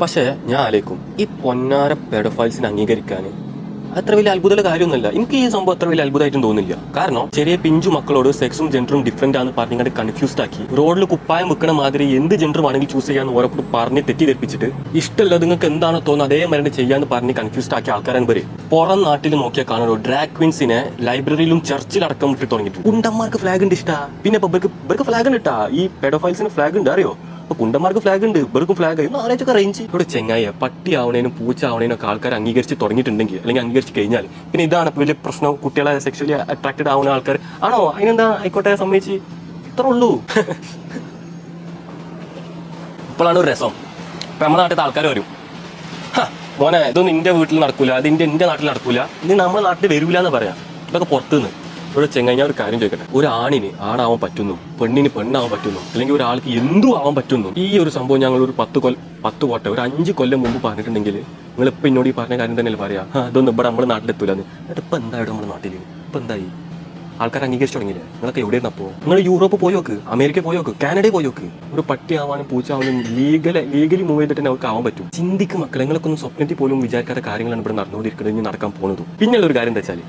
പക്ഷേ ഞാൻ ആലോചിക്കും ഈ പൊന്നാര പെഡോഫൈൽസിനെ അംഗീകരിക്കാൻ അത്ര വലിയ അത്ഭുതമുള്ള കാര്യമൊന്നുമില്ല. എനിക്ക് ഈ സംഭവം അത്ര വലിയ അത്ഭുതമായിട്ടും തോന്നുന്നില്ല. കാരണം ചെറിയ പിഞ്ചു മക്കളോട് സെക്സും ജെൻഡറും ഡിഫറെന്റ് ആണെന്ന് പറഞ്ഞിട്ട് കൺഫ്യൂസ്ഡ് ആക്കി റോഡിൽ കുപ്പായം വെക്കണ മാതിരി എന്ത് ജെൻഡർ വേണമെങ്കിൽ ചൂസ് ചെയ്യാന്ന് ഓരോട് പറഞ്ഞ് തെറ്റിദ്ധരിപ്പിച്ചിട്ട് ഇഷ്ടമല്ല നിങ്ങൾക്ക് എന്താണോ തോന്നുന്നത് അതേ മരുന്ന് ചെയ്യാന്ന് പറഞ്ഞ് കൺഫ്യൂസ്ഡ് ആക്കിയ ആൾക്കാരാണ് ഇവര്. പുറം നാട്ടിൽ നോക്കിയാൽ കാണുള്ളൂ ഡ്രാഗ് ക്വീൻസിനെ ലൈബ്രറിയിലും ചർച്ചിലടക്കം ഇട്ട് തുടങ്ങിയിട്ട്. കുണ്ടന്മാർക്ക് ഫ്ലാഗ് ഉണ്ട് ഇഷ്ടാ. പിന്നെ ഇവർക്ക് ഫ്ലാഗ് ഉണ്ട് ഇട്ടാ. ഈ പെഡോഫൈൽസിന് ഫ്ലാഗ് ഉണ്ട് അറിയോ? അപ്പൊ കുണ്ടന്മാർക്ക് ഫ്ലാഗ് ഉണ്ട്, ഇവർക്കും ഫ്ലാഗ് ആലോചിച്ചൊക്കെ റേഞ്ച്. ഇവിടെ ചെങ്ങായ പട്ടി ആവണേനും പൂച്ച ആവണേനും ഒക്കെ ആൾക്കാർ അംഗീകരിച്ച് തുടങ്ങിയിട്ടുണ്ടെങ്കിൽ അല്ലെങ്കിൽ അംഗീകരിച്ച് കഴിഞ്ഞാൽ പിന്നെ ഇതാണ് വലിയ പ്രശ്നം. കുട്ടികളെ സെക്ഷലി അട്രാക്റ്റഡ് ആവുന്ന ആൾക്കാർ ആണോ അതിനെന്താ ആയിക്കോട്ടെ സമ്മതിച്ച് ഇത്ര ഉള്ളൂ. ഇപ്പോഴാണ് ഒരു രസം. ഇപ്പൊ നമ്മുടെ നാട്ടിലത്തെ ആൾക്കാർ വരും, മോനെ ഇതൊന്നും നിന്റെ വീട്ടിൽ നടക്കൂല, അത് എന്റെ നാട്ടിൽ നടക്കൂല, ഇത് നമ്മുടെ നാട്ടിൽ വരൂല എന്ന് പറയാം. ഇതൊക്കെ പുറത്തുനിന്ന്. ഇവിടെ ചെങ്ങായി ഒരു കാര്യം ചോദിക്കട്ടെ, ഒരു ആണിന് ആണാവാൻ പറ്റുന്നു, പെണ്ണിന് പെണ്ണാവാൻ പറ്റുന്നു, അല്ലെങ്കിൽ ഒരാൾക്ക് എന്തും ആവാൻ പറ്റുന്നു. ഈ ഒരു സംഭവം ഞങ്ങൾ ഒരു 10 കോട്ടെ ഒരു 5 കൊല്ലം മുമ്പ് പറഞ്ഞിട്ടുണ്ടെങ്കിൽ നിങ്ങൾ ഇപ്പൊ എന്നോട് ഈ പറഞ്ഞ കാര്യം തന്നെയല്ലേ പറയാ, അതൊന്നും ഇവിടെ നമ്മുടെ നാട്ടിലെത്തൂലെന്ന്. എന്നിട്ട് ഇപ്പൊ എന്താ ഇവിടെ നമ്മുടെ നാട്ടിൽ ഇപ്പൊ എന്തായി? ആൾക്കാർ അംഗീകരിച്ചു തുടങ്ങിയില്ലേ? നിങ്ങളൊക്കെ എവിടെയാണ് അപ്പോൾ? നിങ്ങൾ യൂറോപ്പ് പോയി നോക്ക്, അമേരിക്ക പോയി നോക്ക്, കാനഡയിൽ പോയി നോക്ക്. ഒരു പട്ടി ആവാനും പൂച്ച ആവാനും ലീഗലി മൂവ് ചെയ്തിട്ട് തന്നെ അവർക്ക് ആവാൻ പറ്റും. ചിന്തിക്ക് മക്കളെ, നിങ്ങൾക്കൊന്നും സ്വപ്നത്തിൽ പോലും വിചാരിക്കാത്ത കാര്യങ്ങളാണ് ഇവിടെ നടന്നുകൊണ്ടിരിക്കുന്നത്, ഇനി നടക്കാൻ പോകുന്നതും. പിന്നെയുള്ള ഒരു കാര്യം എന്താ വെച്ചാൽ